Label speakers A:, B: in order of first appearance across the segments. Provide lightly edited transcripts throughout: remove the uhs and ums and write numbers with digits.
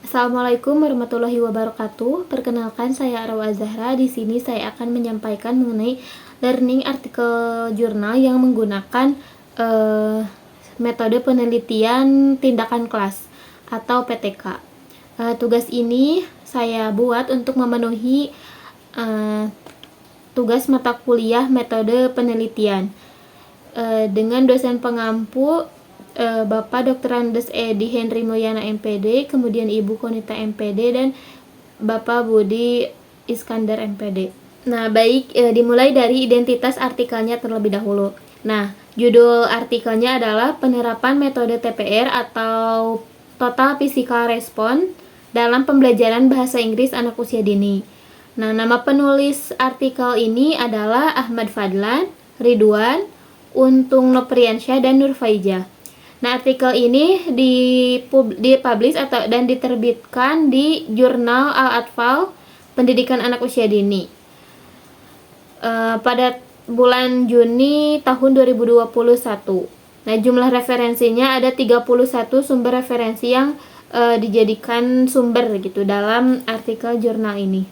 A: Assalamualaikum warahmatullahi wabarakatuh. Perkenalkan, saya Arwa Zahra. Di sini saya akan menyampaikan mengenai learning artikel jurnal yang menggunakan metode penelitian tindakan kelas atau PTK. Tugas ini saya buat untuk memenuhi tugas mata kuliah metode penelitian dengan dosen pengampu Bapak Dr. Andes Edi Henry Moyana MPD, kemudian Ibu Konita MPD, dan Bapak Budi Iskandar MPD. Nah, baik, dimulai dari identitas artikelnya terlebih dahulu. Nah, judul artikelnya adalah penerapan metode TPR atau Total Physical Response dalam pembelajaran bahasa Inggris anak usia dini. Nah, nama penulis artikel ini adalah Ahmad Fadlan, Ridwan, Untung Nopriansyah, dan Nurfaijah. Nah, artikel ini dipublish dan diterbitkan di Jurnal Al-Atfal Pendidikan Anak Usia Dini pada bulan Juni tahun 2021. Nah, jumlah referensinya ada 31 sumber referensi yang dijadikan sumber gitu dalam artikel jurnal ini.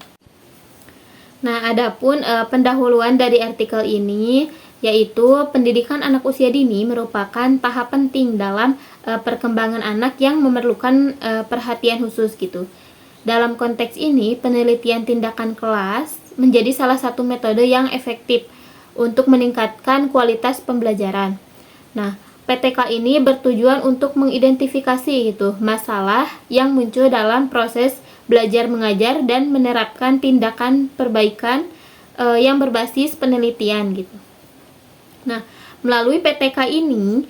A: Nah, adapun pendahuluan dari artikel ini yaitu pendidikan anak usia dini merupakan tahap penting dalam perkembangan anak yang memerlukan perhatian khusus gitu. Dalam konteks ini, penelitian tindakan kelas menjadi salah satu metode yang efektif untuk meningkatkan kualitas pembelajaran. Nah, PTK ini bertujuan untuk mengidentifikasi gitu masalah yang muncul dalam proses belajar mengajar dan menerapkan tindakan perbaikan yang berbasis penelitian gitu. Nah, melalui PTK ini,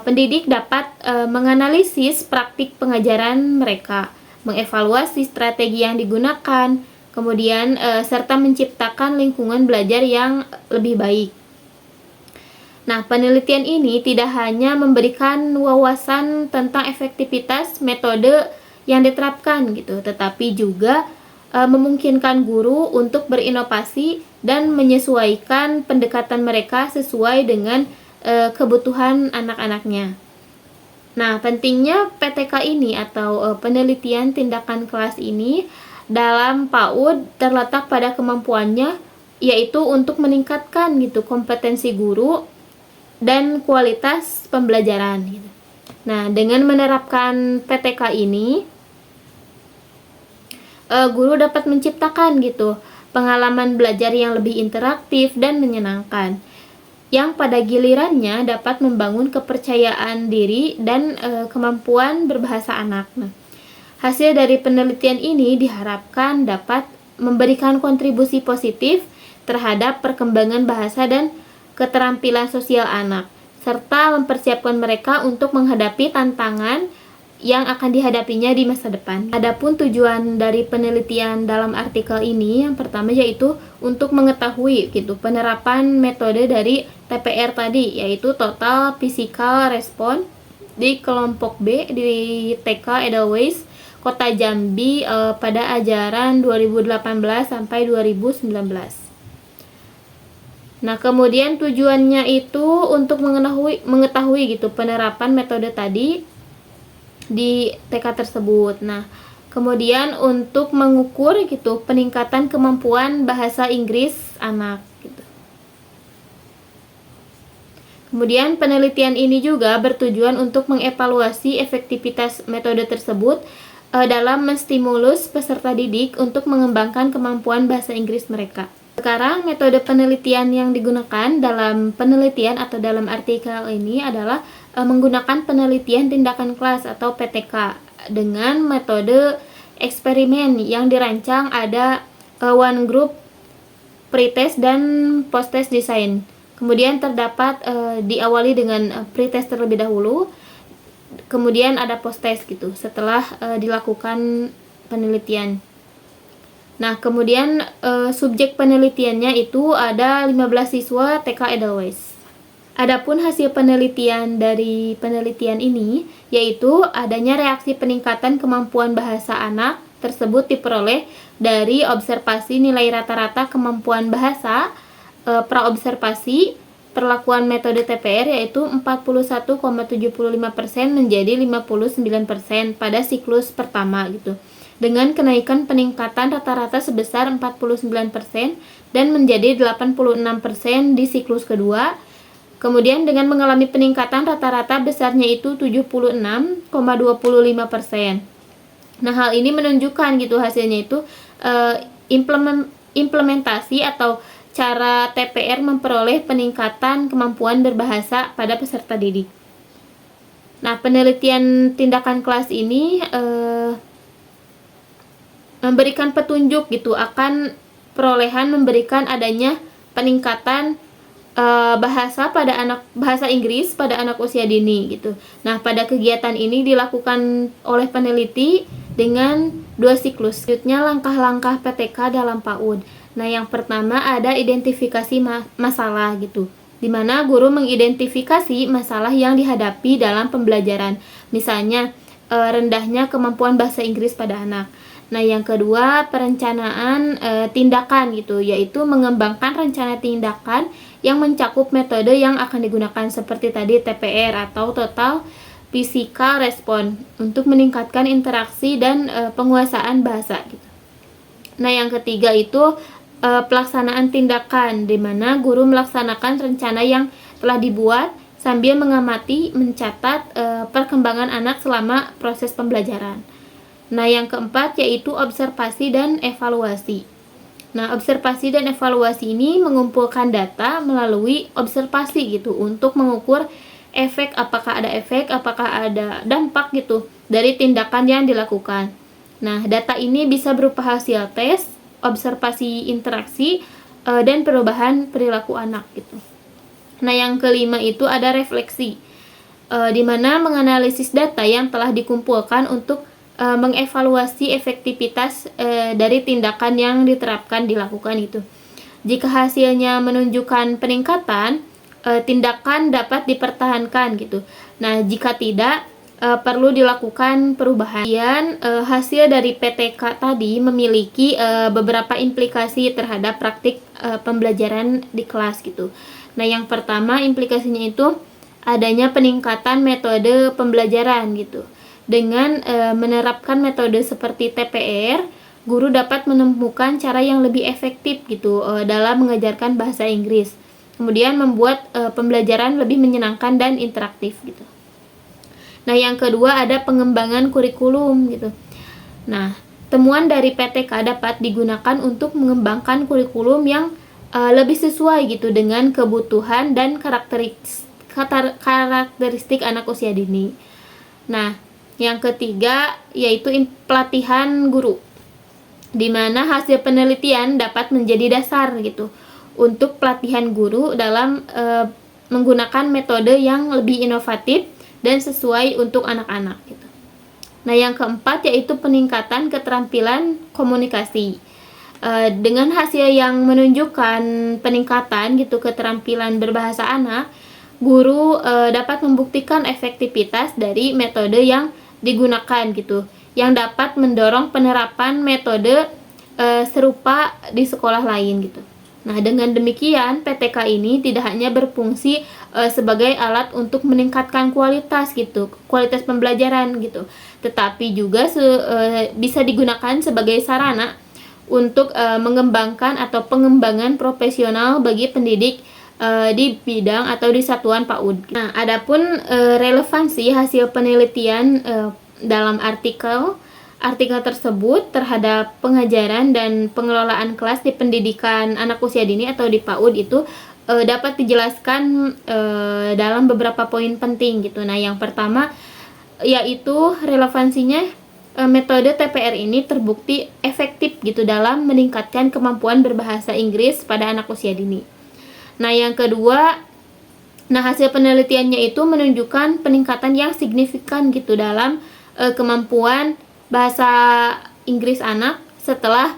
A: pendidik dapat menganalisis praktik pengajaran mereka, mengevaluasi strategi yang digunakan, kemudian serta menciptakan lingkungan belajar yang lebih baik. Nah, penelitian ini tidak hanya memberikan wawasan tentang efektivitas metode yang diterapkan gitu, tetapi juga memungkinkan guru untuk berinovasi dan menyesuaikan pendekatan mereka sesuai dengan kebutuhan anak-anaknya. Nah, pentingnya PTK ini atau penelitian tindakan kelas ini dalam PAUD terletak pada kemampuannya, yaitu untuk meningkatkan gitu kompetensi guru dan kualitas pembelajaran gitu. Nah, dengan menerapkan PTK ini, guru dapat menciptakan gitu pengalaman belajar yang lebih interaktif dan menyenangkan, yang pada gilirannya dapat membangun kepercayaan diri dan kemampuan berbahasa anak. Nah, hasil dari penelitian ini diharapkan dapat memberikan kontribusi positif terhadap perkembangan bahasa dan keterampilan sosial anak, serta mempersiapkan mereka untuk menghadapi tantangan yang akan dihadapinya di masa depan. Adapun tujuan dari penelitian dalam artikel ini yang pertama yaitu untuk mengetahui gitu penerapan metode dari TPR tadi, yaitu Total Physical Response di kelompok B di TK Edelweiss Kota Jambi pada ajaran 2018 sampai 2019. Nah, kemudian tujuannya itu untuk mengetahui gitu penerapan metode tadi di TK tersebut. Nah, kemudian untuk mengukur gitu peningkatan kemampuan bahasa Inggris anak gitu. Kemudian penelitian ini juga bertujuan untuk mengevaluasi efektivitas metode tersebut dalam menstimulus peserta didik untuk mengembangkan kemampuan bahasa Inggris mereka. Sekarang metode penelitian yang digunakan dalam penelitian atau dalam artikel ini adalah menggunakan penelitian tindakan kelas atau PTK dengan metode eksperimen yang dirancang ada one group, pretest, dan post-test design. Kemudian terdapat diawali dengan pretest terlebih dahulu, kemudian ada post-test gitu setelah dilakukan penelitian. Nah, kemudian subjek penelitiannya itu ada 15 siswa TK Edelweiss. Adapun hasil penelitian dari penelitian ini yaitu adanya reaksi peningkatan kemampuan bahasa anak tersebut diperoleh dari observasi nilai rata-rata kemampuan bahasa praobservasi perlakuan metode TPR yaitu 41,75% menjadi 59% pada siklus pertama gitu. Dengan kenaikan peningkatan rata-rata sebesar 49% dan menjadi 86% di siklus kedua. Kemudian dengan mengalami peningkatan rata-rata besarnya itu 76,25%. Nah, hal ini menunjukkan gitu hasilnya itu implementasi atau cara TPR memperoleh peningkatan kemampuan berbahasa pada peserta didik. Nah, penelitian tindakan kelas ini memberikan petunjuk gitu akan perolehan memberikan adanya peningkatan bahasa Inggris pada anak usia dini gitu. Nah, pada kegiatan ini dilakukan oleh peneliti dengan 2 siklus. Selanjutnya langkah-langkah PTK dalam PAUD. Nah, yang pertama ada identifikasi masalah gitu, di mana guru mengidentifikasi masalah yang dihadapi dalam pembelajaran. Misalnya rendahnya kemampuan bahasa Inggris pada anak. Nah, yang kedua perencanaan tindakan gitu, yaitu mengembangkan rencana tindakan yang mencakup metode yang akan digunakan seperti tadi TPR atau Total Physical Response untuk meningkatkan interaksi dan penguasaan bahasa gitu. Nah, yang ketiga itu pelaksanaan tindakan, di mana guru melaksanakan rencana yang telah dibuat sambil mengamati, mencatat perkembangan anak selama proses pembelajaran. Nah, yang keempat yaitu observasi dan evaluasi. Nah, observasi dan evaluasi ini mengumpulkan data melalui observasi gitu untuk mengukur apakah ada dampak gitu dari tindakan yang dilakukan. Nah, data ini bisa berupa hasil tes, observasi interaksi, dan perubahan perilaku anak gitu. Nah, yang kelima itu ada refleksi, di mana menganalisis data yang telah dikumpulkan untuk mengevaluasi efektivitas dari tindakan yang diterapkan dilakukan itu. Jika hasilnya menunjukkan peningkatan, tindakan dapat dipertahankan gitu. Nah, jika tidak, perlu dilakukan perubahan. Kemudian hasil dari PTK tadi memiliki beberapa implikasi terhadap praktik pembelajaran di kelas gitu. Nah, yang pertama implikasinya itu adanya peningkatan metode pembelajaran gitu. Dengan menerapkan metode seperti TPR, guru dapat menemukan cara yang lebih efektif gitu dalam mengajarkan bahasa Inggris. Kemudian membuat pembelajaran lebih menyenangkan dan interaktif gitu. Nah, yang kedua ada pengembangan kurikulum gitu. Nah, temuan dari PTK dapat digunakan untuk mengembangkan kurikulum yang lebih sesuai gitu dengan kebutuhan dan karakteristik anak usia dini. Nah, yang ketiga yaitu pelatihan guru, di mana hasil penelitian dapat menjadi dasar gitu untuk pelatihan guru dalam menggunakan metode yang lebih inovatif dan sesuai untuk anak-anak gitu. Nah, yang keempat yaitu peningkatan keterampilan komunikasi. Dengan hasil yang menunjukkan peningkatan gitu keterampilan berbahasa anak, guru dapat membuktikan efektivitas dari metode yang digunakan gitu, yang dapat mendorong penerapan metode serupa di sekolah lain gitu. Nah, dengan demikian PTK ini tidak hanya berfungsi sebagai alat untuk meningkatkan kualitas pembelajaran gitu, tetapi juga bisa digunakan sebagai sarana untuk mengembangkan atau pengembangan profesional bagi pendidik di bidang atau di satuan PAUD. Nah, adapun relevansi hasil penelitian dalam artikel tersebut terhadap pengajaran dan pengelolaan kelas di pendidikan anak usia dini atau di PAUD itu dapat dijelaskan dalam beberapa poin penting gitu. Nah, yang pertama yaitu relevansinya metode TPR ini terbukti efektif gitu dalam meningkatkan kemampuan berbahasa Inggris pada anak usia dini. Nah, yang kedua, hasil penelitiannya itu menunjukkan peningkatan yang signifikan gitu dalam kemampuan bahasa Inggris anak setelah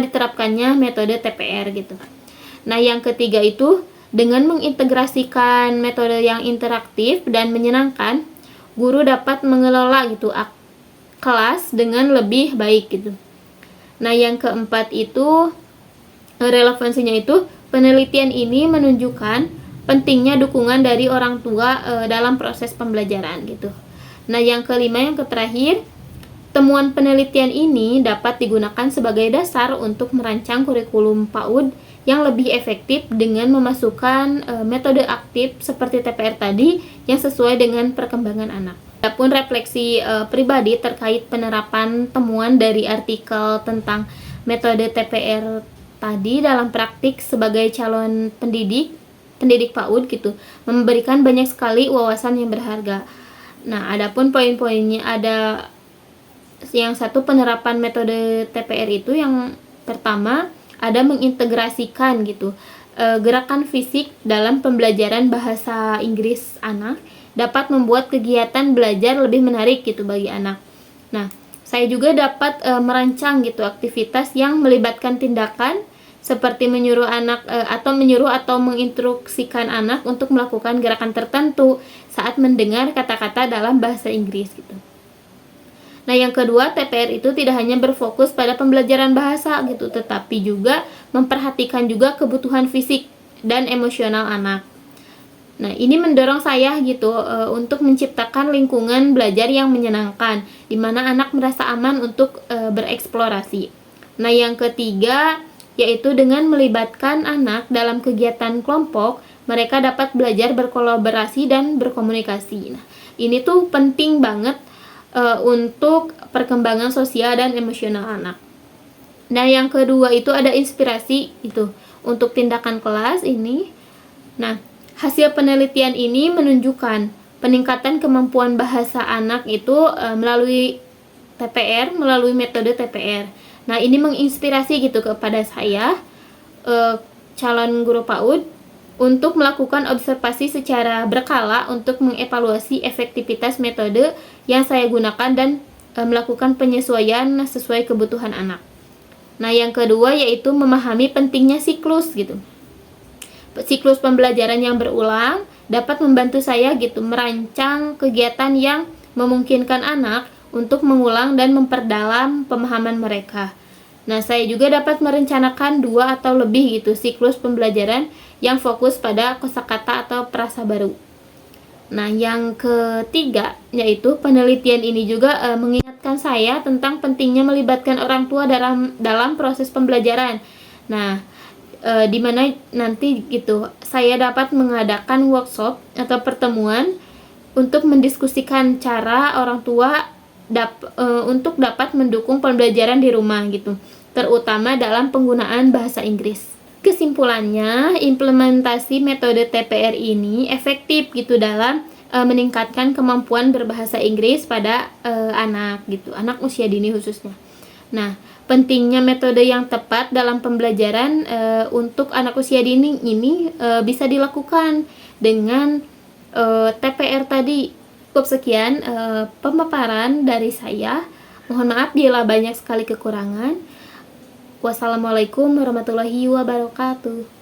A: diterapkannya metode TPR gitu. Nah, yang ketiga itu dengan mengintegrasikan metode yang interaktif dan menyenangkan, guru dapat mengelola gitu kelas dengan lebih baik gitu. Nah, yang keempat itu relevansinya itu penelitian ini menunjukkan pentingnya dukungan dari orang tua dalam proses pembelajaran gitu. Nah, yang kelima, yang terakhir, temuan penelitian ini dapat digunakan sebagai dasar untuk merancang kurikulum PAUD yang lebih efektif dengan memasukkan metode aktif seperti TPR tadi yang sesuai dengan perkembangan anak. Adapun refleksi pribadi terkait penerapan temuan dari artikel tentang metode TPR tadi dalam praktik sebagai calon pendidik PAUD gitu, memberikan banyak sekali wawasan yang berharga. Nah, adapun poin-poinnya ada yang satu, penerapan metode TPR itu yang pertama ada mengintegrasikan gitu gerakan fisik dalam pembelajaran bahasa Inggris anak dapat membuat kegiatan belajar lebih menarik gitu bagi anak. Nah, saya juga dapat merancang gitu aktivitas yang melibatkan tindakan seperti menyuruh atau menginstruksikan anak untuk melakukan gerakan tertentu saat mendengar kata-kata dalam bahasa Inggris gitu. Nah, yang kedua, TPR itu tidak hanya berfokus pada pembelajaran bahasa gitu, tetapi juga memperhatikan juga kebutuhan fisik dan emosional anak. Nah, ini mendorong saya gitu untuk menciptakan lingkungan belajar yang menyenangkan, di mana anak merasa aman untuk bereksplorasi. Nah, yang ketiga, yaitu dengan melibatkan anak dalam kegiatan kelompok, mereka dapat belajar berkolaborasi dan berkomunikasi. Nah, ini tuh penting banget untuk perkembangan sosial dan emosional anak. Nah, yang kedua itu ada inspirasi itu untuk tindakan kelas ini. Nah, hasil penelitian ini menunjukkan peningkatan kemampuan bahasa anak itu melalui metode TPR. Nah, ini menginspirasi gitu kepada saya calon guru PAUD untuk melakukan observasi secara berkala untuk mengevaluasi efektivitas metode yang saya gunakan dan melakukan penyesuaian sesuai kebutuhan anak. Nah, yang kedua yaitu memahami pentingnya siklus gitu. Siklus pembelajaran yang berulang dapat membantu saya gitu merancang kegiatan yang memungkinkan anak untuk mengulang dan memperdalam pemahaman mereka. Nah, saya juga dapat merencanakan 2 atau lebih gitu siklus pembelajaran yang fokus pada kosakata atau frasa baru. Nah, yang ketiga yaitu penelitian ini juga mengingatkan saya tentang pentingnya melibatkan orang tua dalam proses pembelajaran. Nah, di mana nanti gitu saya dapat mengadakan workshop atau pertemuan untuk mendiskusikan cara orang tua untuk dapat mendukung pembelajaran di rumah gitu, terutama dalam penggunaan bahasa Inggris. Kesimpulannya, implementasi metode TPR ini efektif gitu dalam meningkatkan kemampuan berbahasa Inggris pada anak gitu, anak usia dini khususnya. Nah, pentingnya metode yang tepat dalam pembelajaran untuk anak usia dini ini bisa dilakukan dengan TPR tadi. Cukup sekian pemaparan dari saya. Mohon maaf bila banyak sekali kekurangan. Wassalamualaikum warahmatullahi wabarakatuh.